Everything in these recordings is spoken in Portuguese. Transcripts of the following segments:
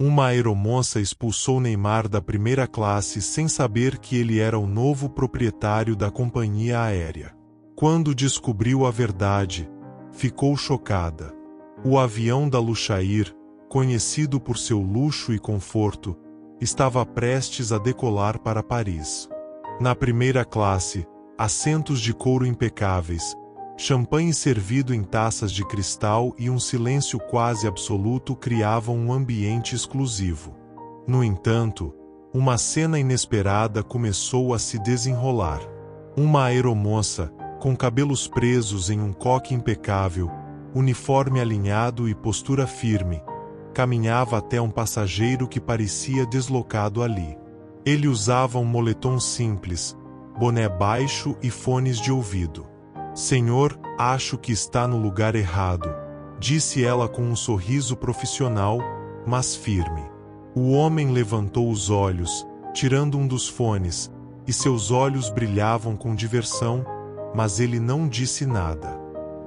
Uma aeromoça expulsou Neymar da primeira classe sem saber que ele era o novo proprietário da companhia aérea. Quando descobriu a verdade, ficou chocada. O avião da Lushair, conhecido por seu luxo e conforto, estava prestes a decolar para Paris. Na primeira classe, assentos de couro impecáveis, champanhe servido em taças de cristal e um silêncio quase absoluto criavam um ambiente exclusivo. No entanto, uma cena inesperada começou a se desenrolar. Uma aeromoça, com cabelos presos em um coque impecável, uniforme alinhado e postura firme, caminhava até um passageiro que parecia deslocado ali. Ele usava um moletom simples, boné baixo e fones de ouvido. "Senhor, acho que está no lugar errado", disse ela com um sorriso profissional, mas firme. O homem levantou os olhos, tirando um dos fones, e seus olhos brilhavam com diversão, mas ele não disse nada.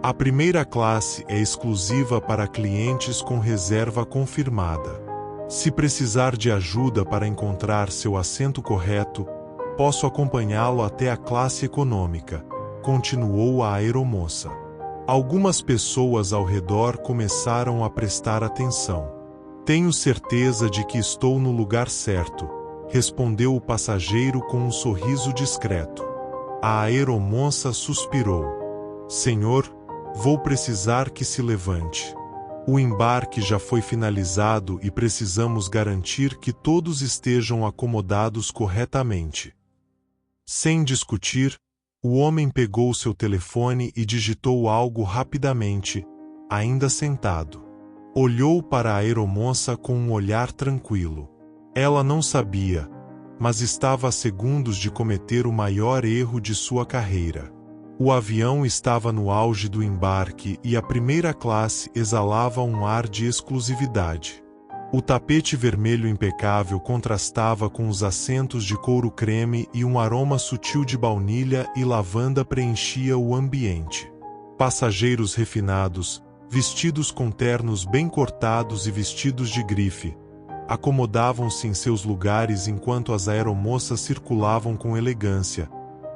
"A primeira classe é exclusiva para clientes com reserva confirmada. Se precisar de ajuda para encontrar seu assento correto, posso acompanhá-lo até a classe econômica", continuou a aeromoça. Algumas pessoas ao redor começaram a prestar atenção. "Tenho certeza de que estou no lugar certo", respondeu o passageiro com um sorriso discreto. A aeromoça suspirou. "Senhor, vou precisar que se levante. O embarque já foi finalizado e precisamos garantir que todos estejam acomodados corretamente." Sem discutir, o homem pegou seu telefone e digitou algo rapidamente, ainda sentado. Olhou para a aeromoça com um olhar tranquilo. Ela não sabia, mas estava a segundos de cometer o maior erro de sua carreira. O avião estava no auge do embarque e a primeira classe exalava um ar de exclusividade. O tapete vermelho impecável contrastava com os assentos de couro creme e um aroma sutil de baunilha e lavanda preenchia o ambiente. Passageiros refinados, vestidos com ternos bem cortados e vestidos de grife, acomodavam-se em seus lugares enquanto as aeromoças circulavam com elegância,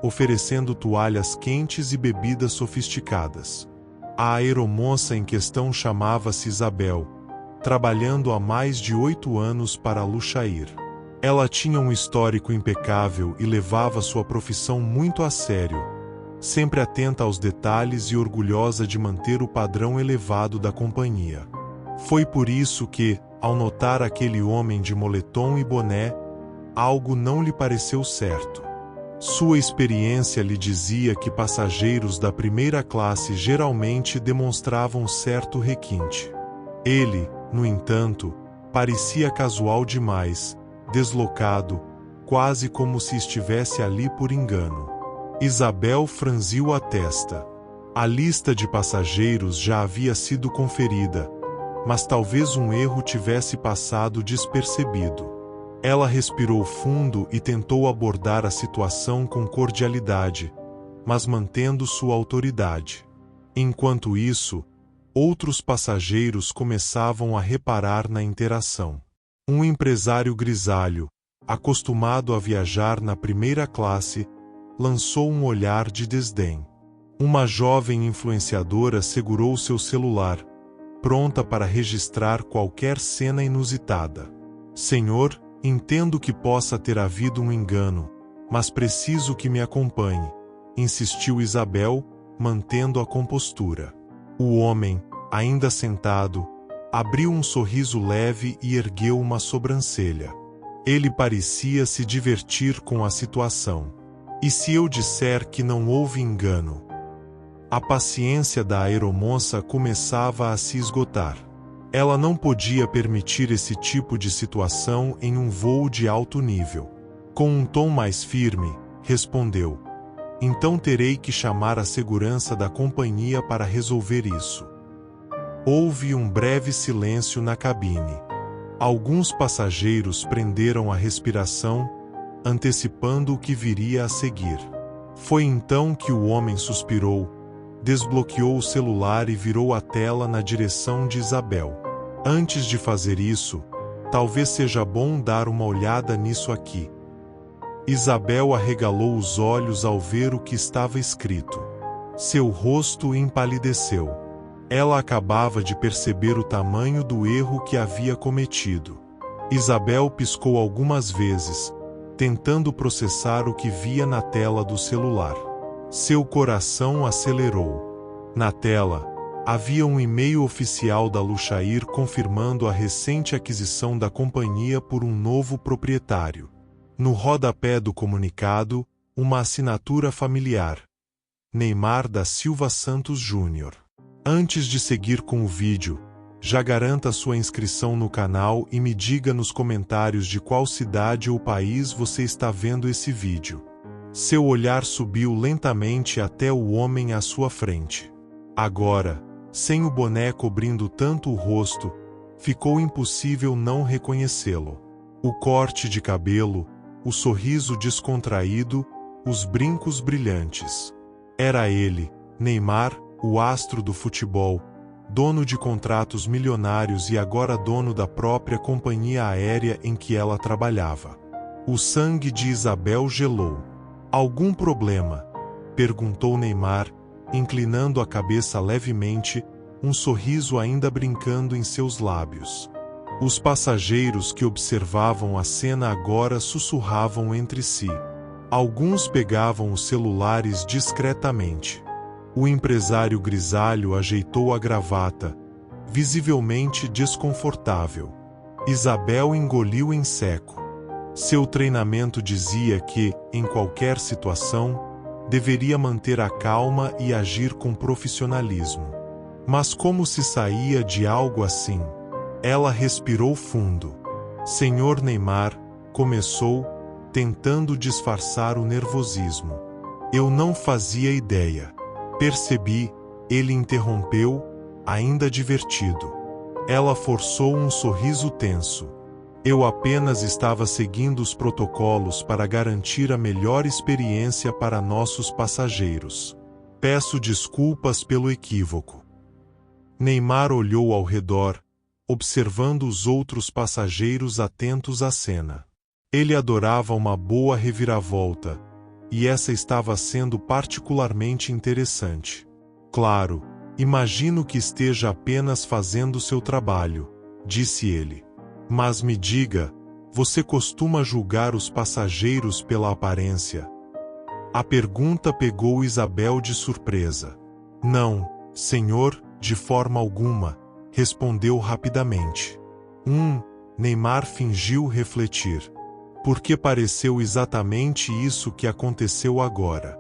oferecendo toalhas quentes e bebidas sofisticadas. A aeromoça em questão chamava-se Isabel, trabalhando há mais de 8 anos para a Lushair. Ela tinha um histórico impecável e levava sua profissão muito a sério, sempre atenta aos detalhes e orgulhosa de manter o padrão elevado da companhia. Foi por isso que, ao notar aquele homem de moletom e boné, algo não lhe pareceu certo. Sua experiência lhe dizia que passageiros da primeira classe geralmente demonstravam certo requinte. Ele, no entanto, parecia casual demais, deslocado, quase como se estivesse ali por engano. Isabel franziu a testa. A lista de passageiros já havia sido conferida, mas talvez um erro tivesse passado despercebido. Ela respirou fundo e tentou abordar a situação com cordialidade, mas mantendo sua autoridade. Enquanto isso, outros passageiros começavam a reparar na interação. Um empresário grisalho, acostumado a viajar na primeira classe, lançou um olhar de desdém. Uma jovem influenciadora segurou seu celular, pronta para registrar qualquer cena inusitada. "Senhor, entendo que possa ter havido um engano, mas preciso que me acompanhe", insistiu Isabel, mantendo a compostura. O homem, ainda sentado, abriu um sorriso leve e ergueu uma sobrancelha. Ele parecia se divertir com a situação. "E se eu disser que não houve engano?" A paciência da aeromoça começava a se esgotar. Ela não podia permitir esse tipo de situação em um voo de alto nível. Com um tom mais firme, respondeu: "Então terei que chamar a segurança da companhia para resolver isso." Houve um breve silêncio na cabine. Alguns passageiros prenderam a respiração, antecipando o que viria a seguir. Foi então que o homem suspirou, desbloqueou o celular e virou a tela na direção de Isabel. Antes de fazer isso, Talvez seja bom dar uma olhada nisso aqui. Isabel arregalou os olhos ao ver o que estava escrito. Seu rosto empalideceu. Ela acabava de perceber o tamanho do erro que havia cometido. Isabel piscou algumas vezes, tentando processar o que via na tela do celular. Seu coração acelerou. Na tela, havia um e-mail oficial da Luxair confirmando a recente aquisição da companhia por um novo proprietário. No rodapé do comunicado, uma assinatura familiar. Neymar da Silva Santos Júnior. Antes de seguir com o vídeo, já garanta sua inscrição no canal e me diga nos comentários de qual cidade ou país você está vendo esse vídeo. Seu olhar subiu lentamente até o homem à sua frente. Agora, sem o boné cobrindo tanto o rosto, ficou impossível não reconhecê-lo. O corte de cabelo, o sorriso descontraído, os brincos brilhantes. Era ele, Neymar, o astro do futebol, dono de contratos milionários e agora dono da própria companhia aérea em que ela trabalhava. O sangue de Isabel gelou. Algum problema? Perguntou Neymar, inclinando a cabeça levemente, um sorriso ainda brincando em seus lábios. Os passageiros que observavam a cena agora sussurravam entre si. Alguns pegavam os celulares discretamente. O empresário grisalho ajeitou a gravata, visivelmente desconfortável. Isabel engoliu em seco. Seu treinamento dizia que, em qualquer situação, deveria manter a calma e agir com profissionalismo. Mas como se saía de algo assim? Ela respirou fundo. Senhor Neymar, começou, tentando disfarçar o nervosismo. Eu não fazia ideia. Percebi, ele interrompeu, ainda divertido. Ela forçou um sorriso tenso. Eu apenas estava seguindo os protocolos para garantir a melhor experiência para nossos passageiros. Peço desculpas pelo equívoco. Neymar olhou ao redor, observando os outros passageiros atentos à cena. Ele adorava uma boa reviravolta, e essa estava sendo particularmente interessante. Claro, imagino que esteja apenas fazendo seu trabalho, disse ele. Mas me diga, você costuma julgar os passageiros pela aparência? A pergunta pegou Isabel de surpresa. Não, senhor, de forma alguma, respondeu rapidamente. Neymar fingiu refletir. Porque pareceu exatamente isso que aconteceu agora.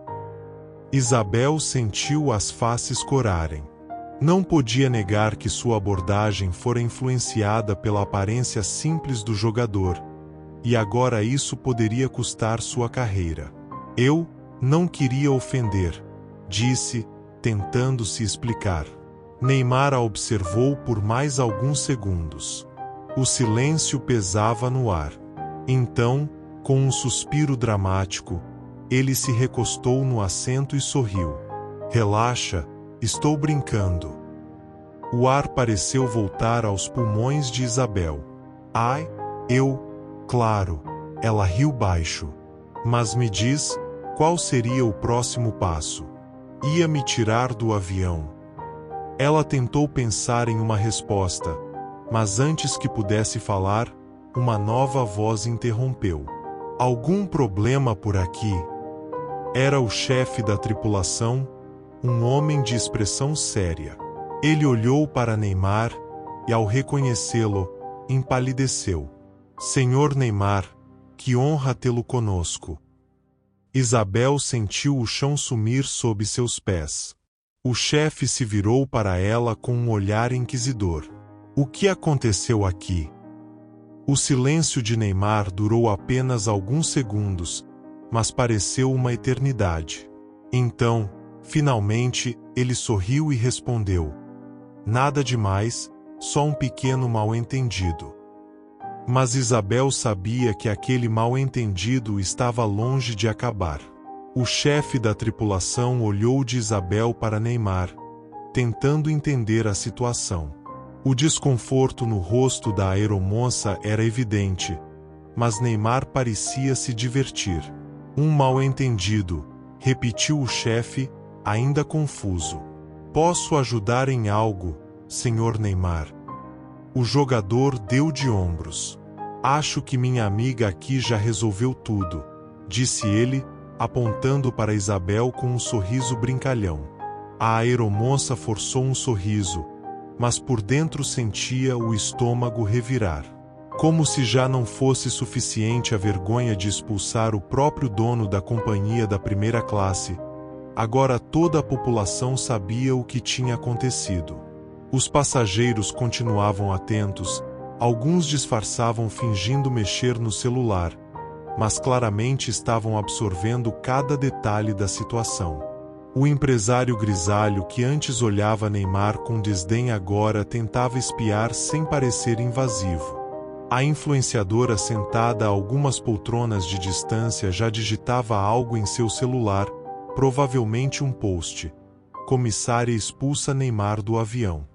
Isabel sentiu as faces corarem. Não podia negar que sua abordagem fora influenciada pela aparência simples do jogador, e agora isso poderia custar sua carreira. Eu não queria ofender, disse, tentando se explicar. Neymar a observou por mais alguns segundos. O silêncio pesava no ar. Então, com um suspiro dramático, ele se recostou no assento e sorriu. Relaxa, estou brincando. O ar pareceu voltar aos pulmões de Isabel. Ai, claro, ela riu baixo. Mas me diz, qual seria o próximo passo? Ia me tirar do avião. Ela tentou pensar em uma resposta, mas antes que pudesse falar, uma nova voz interrompeu. Algum problema por aqui? Era o chefe da tripulação, um homem de expressão séria. Ele olhou para Neymar e, ao reconhecê-lo, empalideceu. Senhor Neymar, que honra tê-lo conosco. Isabel sentiu o chão sumir sob seus pés. O chefe se virou para ela com um olhar inquisidor. O que aconteceu aqui? O silêncio de Neymar durou apenas alguns segundos, mas pareceu uma eternidade. Então, finalmente, ele sorriu e respondeu. Nada demais, só um pequeno mal-entendido. Mas Isabel sabia que aquele mal-entendido estava longe de acabar. O chefe da tripulação olhou de Isabel para Neymar, tentando entender a situação. O desconforto no rosto da aeromoça era evidente, mas Neymar parecia se divertir. Um mal-entendido, repetiu o chefe, ainda confuso. Posso ajudar em algo, senhor Neymar? O jogador deu de ombros. Acho que minha amiga aqui já resolveu tudo, disse ele, apontando para Isabel com um sorriso brincalhão. A aeromoça forçou um sorriso, mas por dentro sentia o estômago revirar. Como se já não fosse suficiente a vergonha de expulsar o próprio dono da companhia da primeira classe, agora toda a população sabia o que tinha acontecido. Os passageiros continuavam atentos, alguns disfarçavam fingindo mexer no celular, mas claramente estavam absorvendo cada detalhe da situação. O empresário grisalho que antes olhava Neymar com desdém agora tentava espiar sem parecer invasivo. A influenciadora sentada a algumas poltronas de distância já digitava algo em seu celular, provavelmente um post. Comissária expulsa Neymar do avião.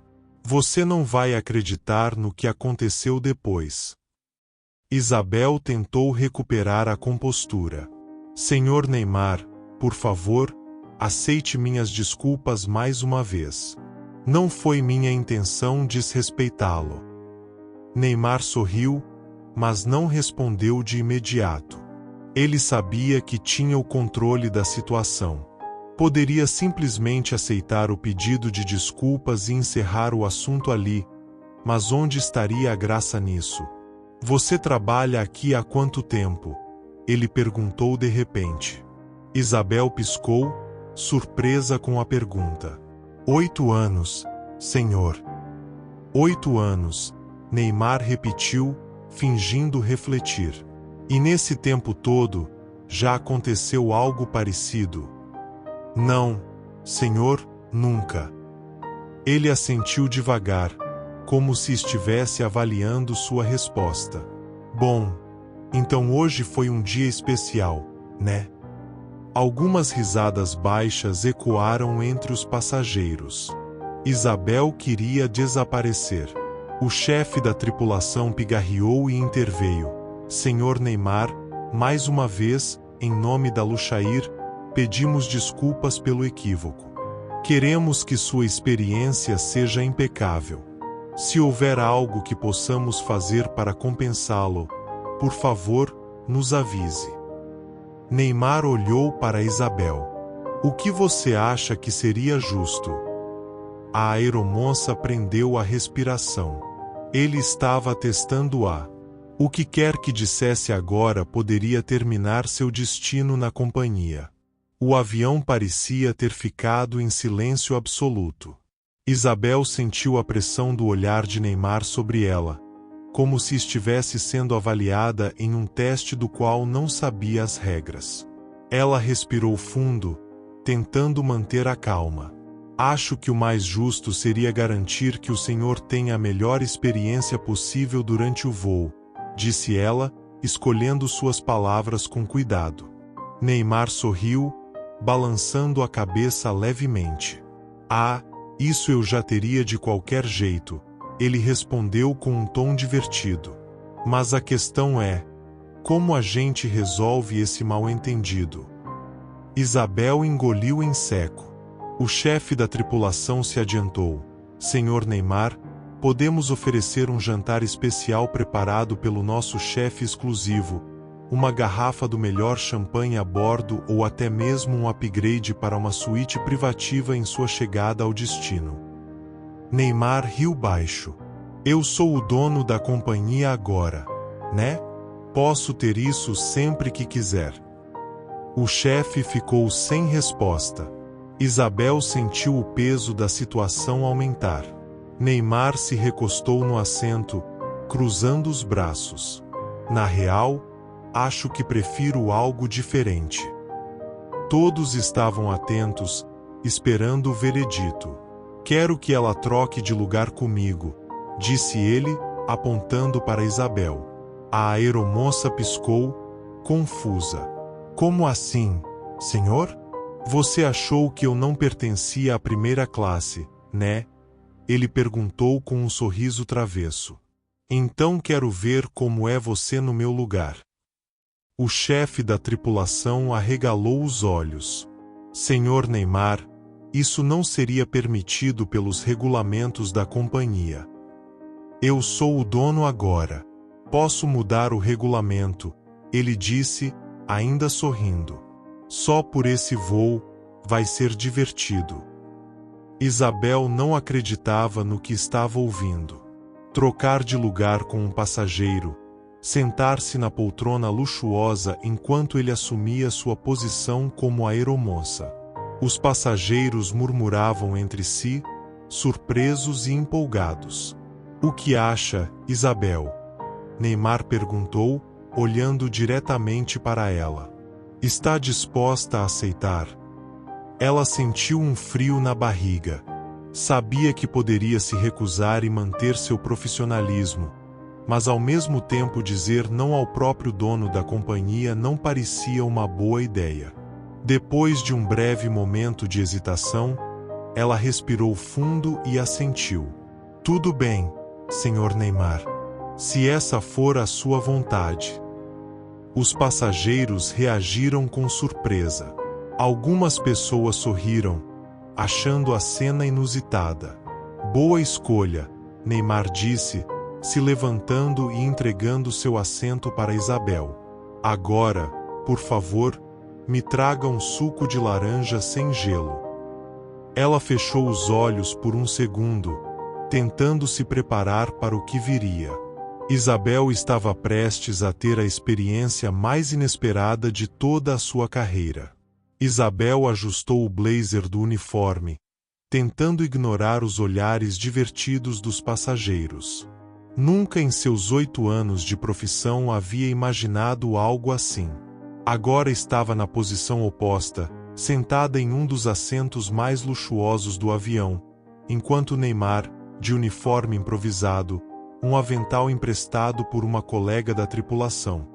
Você não vai acreditar no que aconteceu depois. Isabel tentou recuperar a compostura. Senhor Neymar, por favor, aceite minhas desculpas mais uma vez. Não foi minha intenção desrespeitá-lo. Neymar sorriu, mas não respondeu de imediato. Ele sabia que tinha o controle da situação. Poderia simplesmente aceitar o pedido de desculpas e encerrar o assunto ali, mas onde estaria a graça nisso? Você trabalha aqui há quanto tempo? Ele perguntou de repente. Isabel piscou, surpresa com a pergunta. 8 anos, senhor. 8 anos, Neymar repetiu, fingindo refletir. E nesse tempo todo, já aconteceu algo parecido? Não, senhor, nunca. Ele assentiu devagar, como se estivesse avaliando sua resposta. Bom, então hoje foi um dia especial, né? Algumas risadas baixas ecoaram entre os passageiros. Isabel queria desaparecer. O chefe da tripulação pigarreou e interveio. Senhor Neymar, mais uma vez, em nome da Luchair, pedimos desculpas pelo equívoco. Queremos que sua experiência seja impecável. Se houver algo que possamos fazer para compensá-lo, por favor, nos avise. Neymar olhou para Isabel. O que você acha que seria justo? A aeromoça prendeu a respiração. Ele estava testando-a. O que quer que dissesse agora poderia terminar seu destino na companhia. O avião parecia ter ficado em silêncio absoluto. Isabel sentiu a pressão do olhar de Neymar sobre ela, como se estivesse sendo avaliada em um teste do qual não sabia as regras. Ela respirou fundo, tentando manter a calma. Acho que o mais justo seria garantir que o senhor tenha a melhor experiência possível durante o voo, disse ela, escolhendo suas palavras com cuidado. Neymar sorriu, balançando a cabeça levemente. Ah, isso eu já teria de qualquer jeito, ele respondeu com um tom divertido. Mas a questão é, como a gente resolve esse mal-entendido? Isabel engoliu em seco. O chefe da tripulação se adiantou. Senhor Neymar, podemos oferecer um jantar especial preparado pelo nosso chefe exclusivo, uma garrafa do melhor champanhe a bordo ou até mesmo um upgrade para uma suíte privativa em sua chegada ao destino. Neymar riu baixo. Eu sou o dono da companhia agora, né? Posso ter isso sempre que quiser. O chefe ficou sem resposta. Isabel sentiu o peso da situação aumentar. Neymar se recostou no assento, cruzando os braços. Na real, acho que prefiro algo diferente. Todos estavam atentos, esperando o veredito. Quero que ela troque de lugar comigo, disse ele, apontando para Isabel. A aeromoça piscou, confusa. Como assim, senhor? Você achou que eu não pertencia à primeira classe, né? ele perguntou com um sorriso travesso. Então quero ver como é você no meu lugar. O chefe da tripulação arregalou os olhos. Senhor Neymar, isso não seria permitido pelos regulamentos da companhia. Eu sou o dono agora. Posso mudar o regulamento, ele disse, ainda sorrindo. Só por esse voo, vai ser divertido. Isabel não acreditava no que estava ouvindo. Trocar de lugar com um passageiro, sentar-se na poltrona luxuosa enquanto ele assumia sua posição como aeromoça. Os passageiros murmuravam entre si, surpresos e empolgados. O que acha, Isabel? Neymar perguntou, olhando diretamente para ela. Está disposta a aceitar? Ela sentiu um frio na barriga. Sabia que poderia se recusar e manter seu profissionalismo, mas ao mesmo tempo dizer não ao próprio dono da companhia não parecia uma boa ideia. Depois de um breve momento de hesitação, ela respirou fundo e assentiu. Tudo bem, Sr. Neymar, se essa for a sua vontade. Os passageiros reagiram com surpresa. Algumas pessoas sorriram, achando a cena inusitada. Boa escolha, Neymar disse, se levantando e entregando seu assento para Isabel. Agora, por favor, me traga um suco de laranja sem gelo. Ela fechou os olhos por um segundo, tentando se preparar para o que viria. Isabel estava prestes a ter a experiência mais inesperada de toda a sua carreira. Isabel ajustou o blazer do uniforme, tentando ignorar os olhares divertidos dos passageiros. Nunca em seus 8 anos de profissão havia imaginado algo assim. Agora estava na posição oposta, sentada em um dos assentos mais luxuosos do avião, enquanto Neymar, de uniforme improvisado, um avental emprestado por uma colega da tripulação,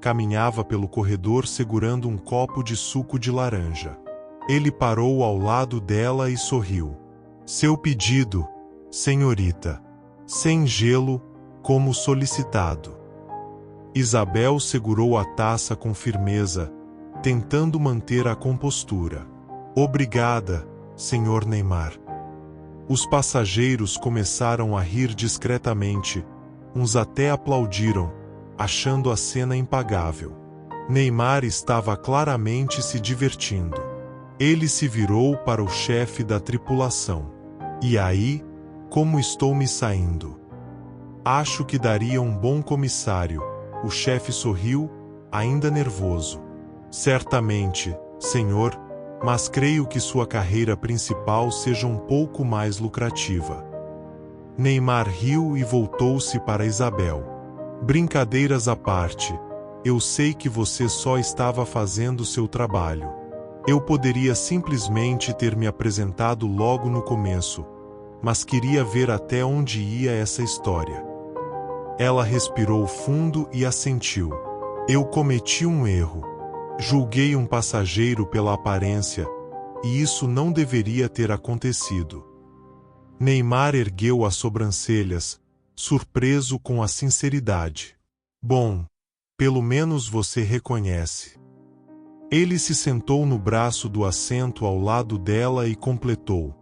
caminhava pelo corredor segurando um copo de suco de laranja. Ele parou ao lado dela e sorriu. Seu pedido, senhorita. Sem gelo, como solicitado. Isabel segurou a taça com firmeza, tentando manter a compostura. Obrigada, Sr. Neymar. Os passageiros começaram a rir discretamente, uns até aplaudiram, achando a cena impagável. Neymar estava claramente se divertindo. Ele se virou para o chefe da tripulação. E aí, como estou me saindo? Acho que daria um bom comissário. O chefe sorriu, ainda nervoso. Certamente, senhor, mas creio que sua carreira principal seja um pouco mais lucrativa. Neymar riu e voltou-se para Isabel. Brincadeiras à parte, eu sei que você só estava fazendo seu trabalho. Eu poderia simplesmente ter me apresentado logo no começo, mas queria ver até onde ia essa história. Ela respirou fundo e assentiu. Eu cometi um erro. Julguei um passageiro pela aparência, e isso não deveria ter acontecido. Neymar ergueu as sobrancelhas, surpreso com a sinceridade. Bom, pelo menos você reconhece. Ele se sentou no braço do assento ao lado dela e completou.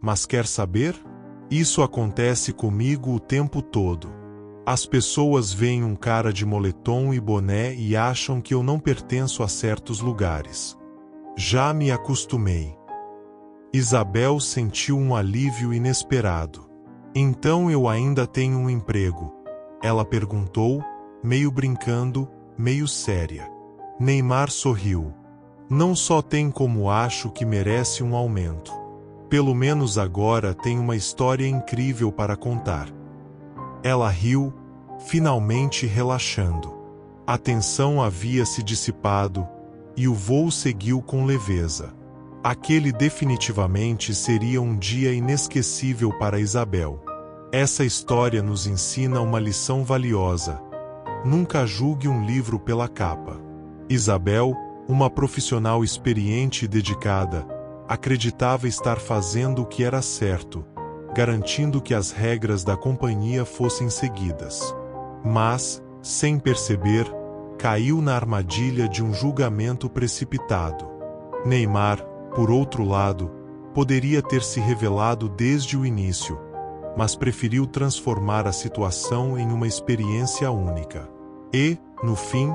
Mas quer saber? Isso acontece comigo o tempo todo. As pessoas veem um cara de moletom e boné e acham que eu não pertenço a certos lugares. Já me acostumei. Isabel sentiu um alívio inesperado. Então eu ainda tenho um emprego? Ela perguntou, meio brincando, meio séria. Neymar sorriu. Não só tem como acho que merece um aumento. Pelo menos agora tem uma história incrível para contar. Ela riu, finalmente relaxando. A tensão havia se dissipado, e o voo seguiu com leveza. Aquele definitivamente seria um dia inesquecível para Isabel. Essa história nos ensina uma lição valiosa. Nunca julgue um livro pela capa. Isabel, uma profissional experiente e dedicada, acreditava estar fazendo o que era certo, garantindo que as regras da companhia fossem seguidas. Mas, sem perceber, caiu na armadilha de um julgamento precipitado. Neymar, por outro lado, poderia ter se revelado desde o início, mas preferiu transformar a situação em uma experiência única. E, no fim,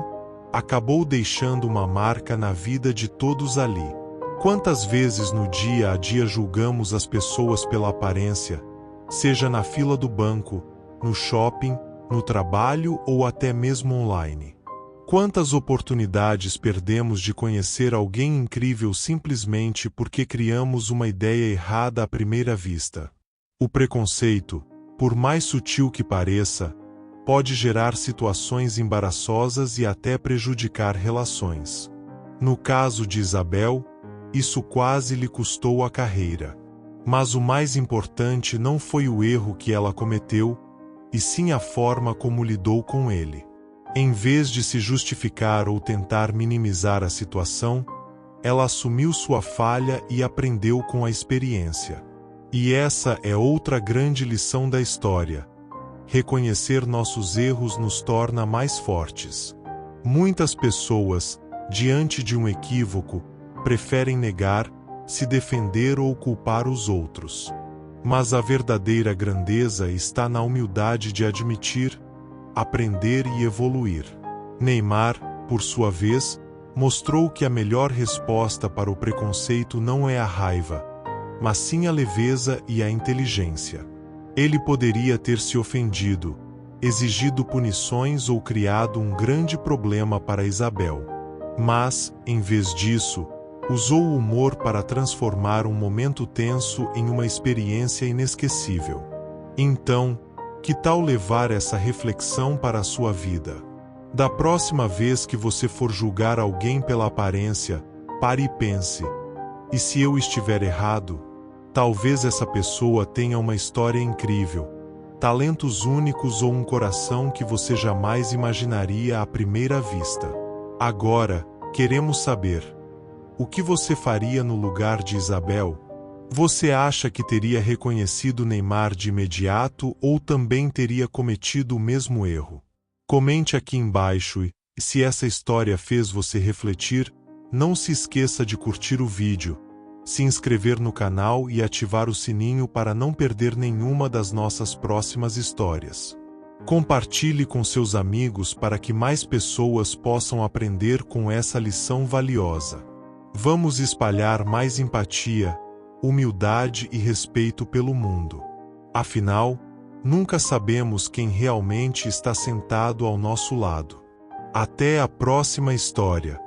acabou deixando uma marca na vida de todos ali. Quantas vezes no dia a dia julgamos as pessoas pela aparência, seja na fila do banco, no shopping, no trabalho ou até mesmo online? Quantas oportunidades perdemos de conhecer alguém incrível simplesmente porque criamos uma ideia errada à primeira vista? O preconceito, por mais sutil que pareça, pode gerar situações embaraçosas e até prejudicar relações. No caso de Isabel, isso quase lhe custou a carreira. Mas o mais importante não foi o erro que ela cometeu, e sim a forma como lidou com ele. Em vez de se justificar ou tentar minimizar a situação, ela assumiu sua falha e aprendeu com a experiência. E essa é outra grande lição da história. Reconhecer nossos erros nos torna mais fortes. Muitas pessoas, diante de um equívoco, preferem negar, se defender ou culpar os outros. Mas a verdadeira grandeza está na humildade de admitir, aprender e evoluir. Neymar, por sua vez, mostrou que a melhor resposta para o preconceito não é a raiva, mas sim a leveza e a inteligência. Ele poderia ter se ofendido, exigido punições ou criado um grande problema para Isabel. Mas, em vez disso, usou o humor para transformar um momento tenso em uma experiência inesquecível. Então, que tal levar essa reflexão para a sua vida? Da próxima vez que você for julgar alguém pela aparência, pare e pense: e se eu estiver errado? Talvez essa pessoa tenha uma história incrível, talentos únicos ou um coração que você jamais imaginaria à primeira vista. Agora, queremos saber: o que você faria no lugar de Isabel? Você acha que teria reconhecido Neymar de imediato ou também teria cometido o mesmo erro? Comente aqui embaixo e, se essa história fez você refletir, não se esqueça de curtir o vídeo, se inscrever no canal e ativar o sininho para não perder nenhuma das nossas próximas histórias. Compartilhe com seus amigos para que mais pessoas possam aprender com essa lição valiosa. Vamos espalhar mais empatia, humildade e respeito pelo mundo. Afinal, nunca sabemos quem realmente está sentado ao nosso lado. Até a próxima história.